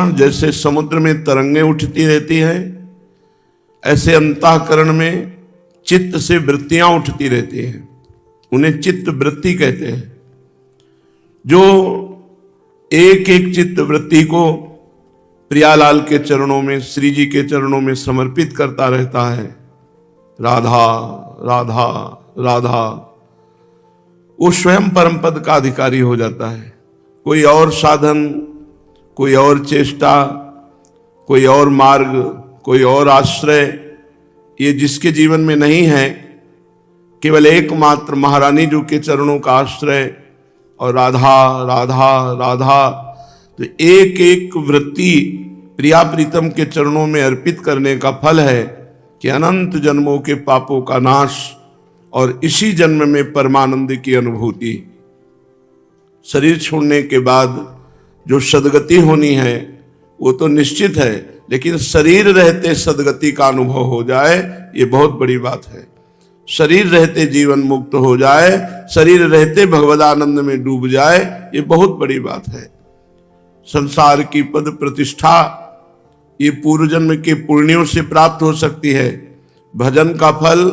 क्षण जैसे समुद्र में तरंगें उठती रहती हैं, ऐसे अंतःकरण में चित्त से वृत्तियां उठती रहती हैं, उन्हें चित्त वृत्ति कहते हैं। जो एक एक चित्त वृत्ति को प्रियालाल के चरणों में, श्री जी के चरणों में समर्पित करता रहता है, राधा राधा राधा, वो स्वयं परम पद का अधिकारी हो जाता है। कोई और साधन, कोई और चेष्टा, कोई और मार्ग, कोई और आश्रय, ये जिसके जीवन में नहीं है, केवल एकमात्र महारानी जी के चरणों का आश्रय और राधा राधा राधा, तो एक एक वृत्ति प्रिया प्रीतम के चरणों में अर्पित करने का फल है कि अनंत जन्मों के पापों का नाश और इसी जन्म में परमानंद की अनुभूति। शरीर छोड़ने के बाद जो सदगति होनी है वो तो निश्चित है, लेकिन शरीर रहते सदगति का अनुभव हो जाए ये बहुत बड़ी बात है। शरीर रहते जीवन मुक्त हो जाए, शरीर रहते भगवदानंद में डूब जाए, ये बहुत बड़ी बात है। संसार की पद प्रतिष्ठा ये पूर्व जन्म के पुण्यों से प्राप्त हो सकती है। भजन का फल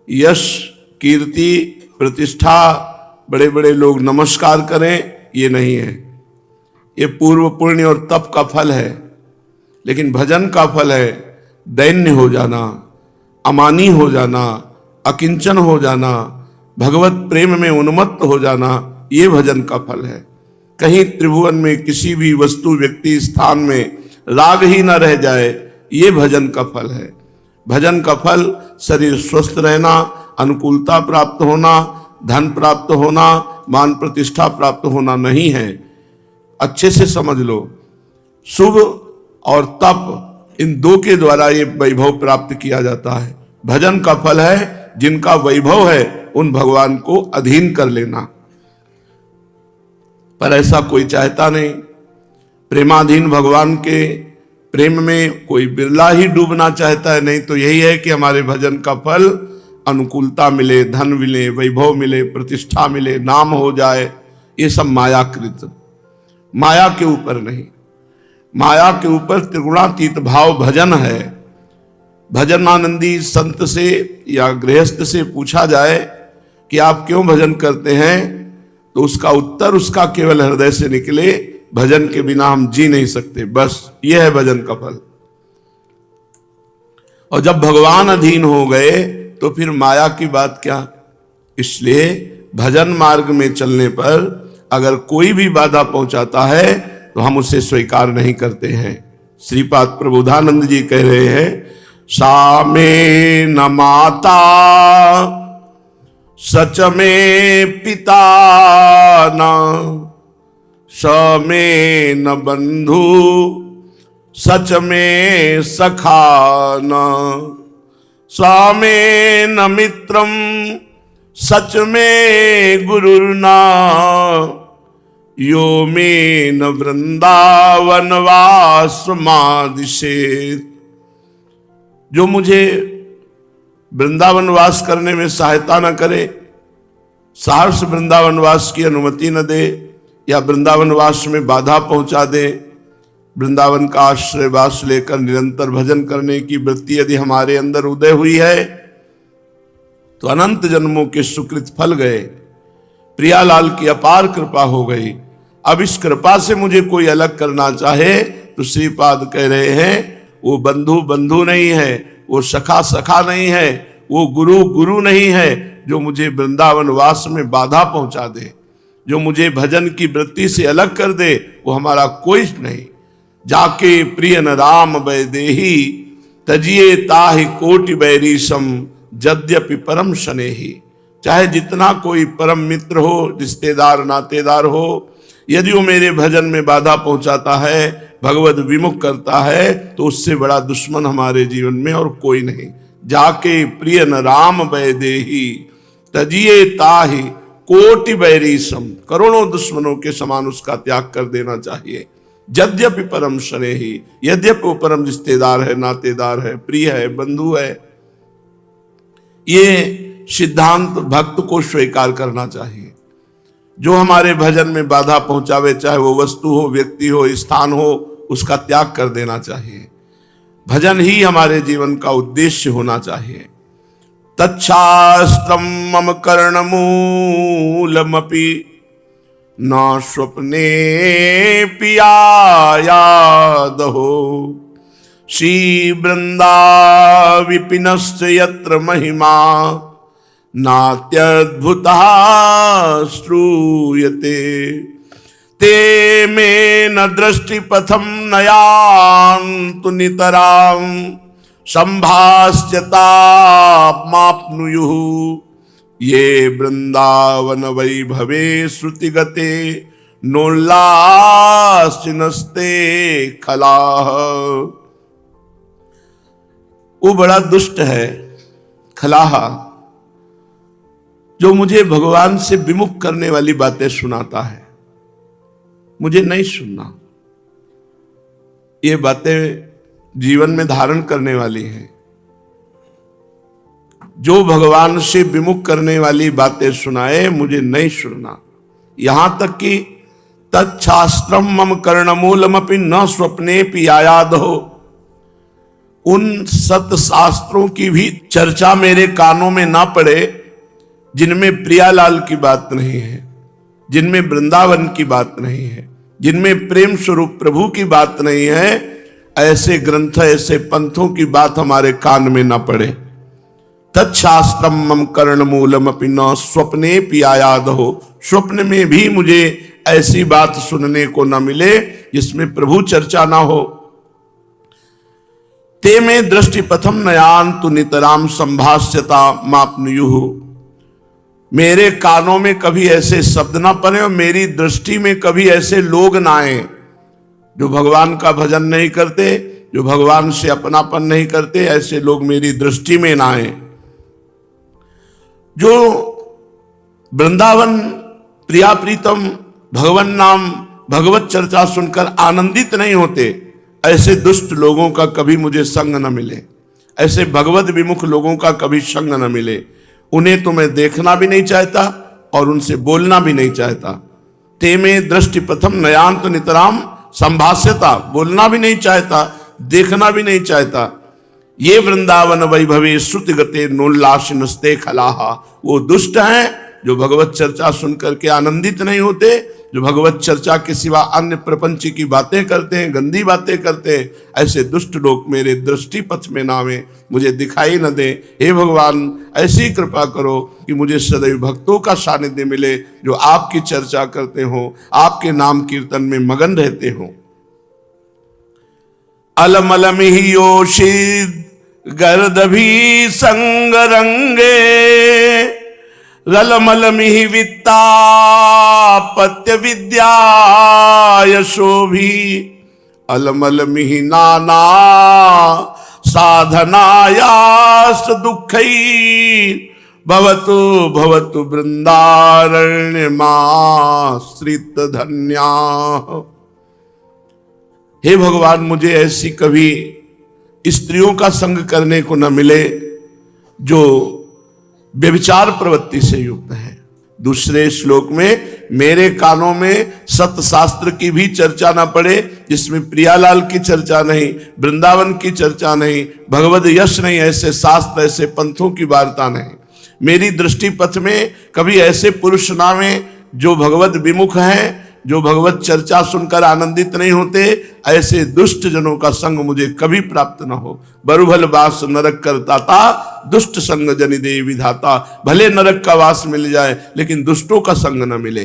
यश, कीर्ति, प्रतिष्ठा, बड़े बड़े लोग नमस्कार करें, ये नहीं है। ये पूर्व पुण्य और तप का फल है। लेकिन भजन का फल है दैन्य हो जाना, अमानी हो जाना, अकिंचन हो जाना, भगवत प्रेम में उन्मत्त हो जाना, ये भजन का फल है। कहीं त्रिभुवन में किसी भी वस्तु, व्यक्ति, स्थान में राग ही न रह जाए, ये भजन का फल है। भजन का फल शरीर स्वस्थ रहना, अनुकूलता प्राप्त होना, धन प्राप्त होना, मान प्रतिष्ठा प्राप्त होना नहीं है। अच्छे से समझ लो, शुभ और तप, इन दो के द्वारा ये वैभव प्राप्त किया जाता है। भजन का फल है जिनका वैभव है उन भगवान को अधीन कर लेना, पर ऐसा कोई चाहता नहीं। प्रेमाधीन भगवान के प्रेम में कोई बिरला ही डूबना चाहता है, नहीं तो यही है कि हमारे भजन का फल अनुकूलता मिले, धन मिले, वैभव मिले, प्रतिष्ठा मिले, नाम हो जाए, ये सब मायाकृत, माया के ऊपर नहीं। माया के ऊपर त्रिगुणातीत भाव भजन है। भजनानंदी संत से या गृहस्थ से पूछा जाए कि आप क्यों भजन करते हैं, तो उसका उत्तर उसका केवल हृदय से निकले, भजन के बिना हम जी नहीं सकते, बस यह है भजन का फल। और जब भगवान अधीन हो गए तो फिर माया की बात क्या। इसलिए भजन मार्ग में चलने पर अगर कोई भी बाधा पहुंचाता है तो हम उसे स्वीकार नहीं करते हैं। श्रीपाद प्रबोधानंद जी कह रहे हैं, सा में न माता सच में पिता न, स में न बंधु सच में सखा न, सा में न मित्रम सच में गुरुर्ना, यो में न वृंदावन वास मादिशेत। जो मुझे वृंदावन वास करने में सहायता न करे, सहर्ष वृंदावन वास की अनुमति न दे, या वृंदावन वास में बाधा पहुंचा दे, वृंदावन का आश्रय वास लेकर निरंतर भजन करने की वृत्ति यदि हमारे अंदर उदय हुई है तो अनंत जन्मों के सुकृत फल गए। प्रियालाल की अपार कृपा हो गई। अब इस कृपा से मुझे कोई अलग करना चाहे तो श्रीपाद कह रहे हैं, वो बंधु बंधु नहीं है, वो सखा सखा नहीं है, वो गुरु गुरु नहीं है, जो मुझे वृंदावन वास में बाधा पहुंचा दे, जो मुझे भजन की वृत्ति से अलग कर दे, वो हमारा कोई नहीं। जाके प्रिय न राम वैदेही, तजिए ताहि कोटि बैरीशम, यद्यपि परम शनेही। चाहे जितना कोई परम मित्र हो, रिश्तेदार नातेदार हो, यदि वो मेरे भजन में बाधा पहुंचाता है, भगवत विमुख करता है, तो उससे बड़ा दुश्मन हमारे जीवन में और कोई नहीं। जाके प्रिय न राम वैदेही, तजिए ताहि कोटि बैरीशम। करोड़ों दुश्मनों के समान उसका त्याग कर देना चाहिए। यद्यपि परम शनेही, यद्यपि वो परम रिश्तेदार है, नातेदार है, प्रिय है, बंधु है। ये सिद्धांत भक्त को स्वीकार करना चाहिए। जो हमारे भजन में बाधा पहुंचावे, चाहे वो वस्तु हो, व्यक्ति हो, स्थान हो, उसका त्याग कर देना चाहिए। भजन ही हमारे जीवन का उद्देश्य होना चाहिए। तच्छास्त्रम मम कर्णमूलमपि न स्वप्ने पियायादहो श्री वृंदा विपिनश्च यत्र महिमा नात्यद्भुतः श्रूयते ते मे न दृष्टिपथं नयान्तु नितरां संभास्यतामाप्नुयुः ये वृंदावन वैभवे श्रुतिगते नोल्लासिनस्ते खलाः। वो बड़ा दुष्ट है खलाह, जो मुझे भगवान से विमुख करने वाली बातें सुनाता है। मुझे नहीं सुनना। ये बातें जीवन में धारण करने वाली हैं। जो भगवान से विमुख करने वाली बातें सुनाए मुझे नहीं सुनना। यहां तक कि तच्छास्त्रम मम कर्णमूलमपि न स्वप्ने पियायादहो, उन सत शास्त्रों की भी चर्चा मेरे कानों में ना पड़े जिनमें प्रियालाल की बात नहीं है, जिनमें वृंदावन की बात नहीं है, जिनमें प्रेम स्वरूप प्रभु की बात नहीं है। ऐसे ग्रंथ, ऐसे पंथों की बात हमारे कान में ना पड़े। तच्छास्त्रम मम कर्णमूलमपि न स्वप्ने पियायादहो, स्वप्न में भी मुझे ऐसी बात सुनने को न मिले जिसमें प्रभु चर्चा ना हो। ते में दृष्टिपथम नयान्तु नितराम संभाष्यता मापनुयुः, मेरे कानों में कभी ऐसे शब्द ना पड़े और मेरी दृष्टि में कभी ऐसे लोग ना आए जो भगवान का भजन नहीं करते, जो भगवान से अपनापन नहीं करते। ऐसे लोग मेरी दृष्टि में ना आए। जो वृंदावन प्रिया प्रीतम भगवान नाम भगवत चर्चा सुनकर आनंदित नहीं होते, ऐसे दुष्ट लोगों का कभी मुझे संग न मिले। ऐसे भगवत विमुख लोगों का कभी संग न मिले। उन्हें तो मैं देखना भी नहीं चाहता और उनसे बोलना भी नहीं चाहता। ते में दृष्टिपथम नयान्त नितराम संभाष्यता, बोलना भी नहीं चाहता, देखना भी नहीं चाहता। ये वृंदावन वैभवे श्रुतिगते नोल्लासिनस्ते खलाहा, वो दुष्ट हैं जो भगवत चर्चा सुनकर के आनंदित नहीं होते, जो भगवत चर्चा के सिवा अन्य प्रपंच की बातें करते हैं, गंदी बातें करते हैं। ऐसे दुष्ट लोग मेरे दृष्टि पथ में ना आवे, मुझे दिखाई न दे। हे भगवान, ऐसी कृपा करो कि मुझे सदैव भक्तों का सानिध्य मिले जो आपकी चर्चा करते हो, आपके नाम कीर्तन में मगन रहते हो। अलमलमिहि योषिद गर्दभी संग रंगे रलमलमिहि वित्तापत्य विद्या यशोभी अलमलमिहि नाना साधनायास दुःखै भवतु भवतु वृंदारण्यमाश्रित धन्या। हे भगवान, मुझे ऐसी कभी स्त्रियों का संग करने को न मिले जो व्यभिचार प्रवृत्ति से युक्त है। दूसरे श्लोक में मेरे कानों में सत शास्त्र की भी चर्चा ना पड़े जिसमें प्रियालाल की चर्चा नहीं, वृंदावन की चर्चा नहीं, भगवद यश नहीं, ऐसे शास्त्र ऐसे पंथों की वार्ता नहीं। मेरी दृष्टि पथ में कभी ऐसे पुरुष नामे जो भगवत विमुख हैं, जो भगवत चर्चा सुनकर आनंदित नहीं होते। ऐसे दुष्ट जनों का संग मुझे कभी प्राप्त न हो। बरुभल वास नरक करता था, दुष्ट संग जनि दे विधाता। भले नरक का वास मिल जाए लेकिन दुष्टों का संग न मिले।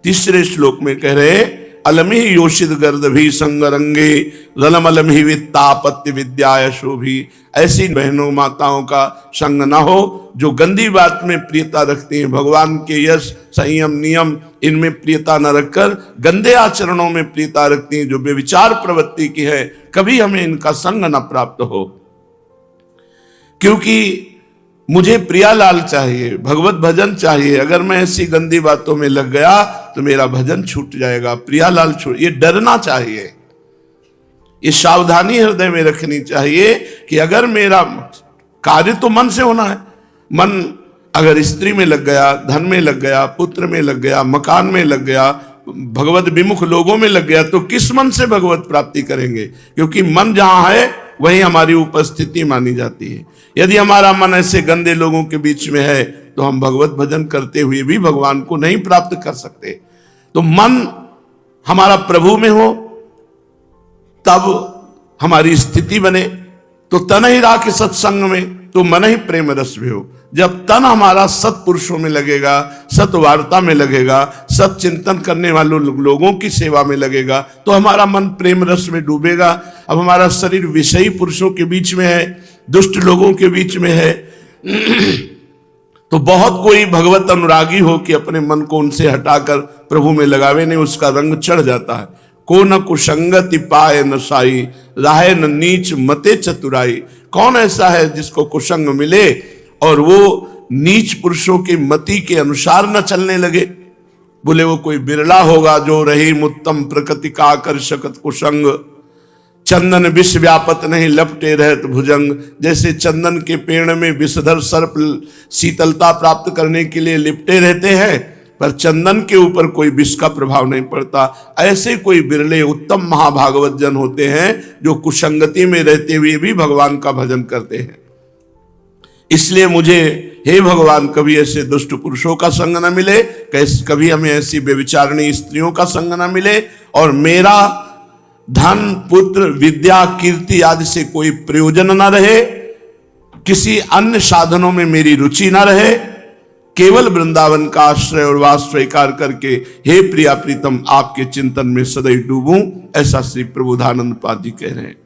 तीसरे श्लोक में कह रहे अलमि योषित गर्दभी संग रंगे रलमलमि वित्तापत्य विद्या यशोभी। ऐसी बहनों माताओं का संग ना हो जो गंदी बात में प्रियता रखती हैं। भगवान के यश संयम नियम इनमें प्रियता न रखकर गंदे आचरणों में प्रियता रखती हैं, जो बेविचार प्रवृत्ति की है। कभी हमें इनका संग न प्राप्त हो, क्योंकि मुझे प्रियालाल चाहिए, भगवत भजन चाहिए। अगर मैं ऐसी गंदी बातों में लग गया तो मेरा भजन छूट जाएगा, प्रियालाल छूट। ये डरना चाहिए, ये सावधानी हृदय में रखनी चाहिए कि अगर मेरा कार्य तो मन से होना है, मन अगर स्त्री में लग गया, धन में लग गया, पुत्र में लग गया, मकान में लग गया, भगवत विमुख लोगों में लग गया तो किस मन से भगवत प्राप्ति करेंगे? क्योंकि मन जहां है वहीं हमारी उपस्थिति मानी जाती है। यदि हमारा मन ऐसे गंदे लोगों के बीच में है तो हम भगवत भजन करते हुए भी भगवान को नहीं प्राप्त कर सकते। तो मन हमारा प्रभु में हो तब हमारी स्थिति बने। तो तन ही राख सत्संग में तो मन ही प्रेम रस में हो। जब तन हमारा सत्पुरुषों में लगेगा, सत्वार्ता में लगेगा, सत चिंतन करने वालों लोगों की सेवा में लगेगा तो हमारा मन प्रेम रस में डूबेगा। अब हमारा शरीर विषयी पुरुषों के बीच में है, दुष्ट लोगों के बीच में है, तो बहुत कोई भगवत अनुरागी हो कि अपने मन को उनसे हटाकर प्रभु में लगावे नहीं, उसका रंग चढ़ जाता है। को न कुसंगति पाए न साई, राहे न नीच मते चतुराई। कौन ऐसा है जिसको कुसंग मिले और वो नीच पुरुषों की मति के अनुसार न चलने लगे? बोले वो कोई बिरला होगा जो रही उत्तम प्रकृति का आकर्षक कुसंग। चंदन विष व्यापत नहीं लपटे रहत भुजंग। जैसे चंदन के पेड़ में विषधर सर्प शीतलता प्राप्त करने के लिए लिपटे रहते हैं, पर चंदन के ऊपर कोई विष का प्रभाव नहीं पड़ता। ऐसे कोई बिरले उत्तम महाभागवत जन होते हैं जो कुसंगति में रहते हुए भी भगवान का भजन करते हैं। इसलिए मुझे हे भगवान कभी ऐसे दुष्ट पुरुषों का संग न मिले, कभी हमें ऐसी व्यभिचारिणी स्त्रियों का संग न मिले, और मेरा धन पुत्र विद्या कीर्ति आदि से कोई प्रयोजन न रहे, किसी अन्य साधनों में मेरी रुचि न रहे, केवल वृंदावन का आश्रय और वास स्वीकार करके हे प्रिया प्रीतम आपके चिंतन में सदैव डूबूं। ऐसा श्री प्रबोधानंद पाद जी कह रहे हैं।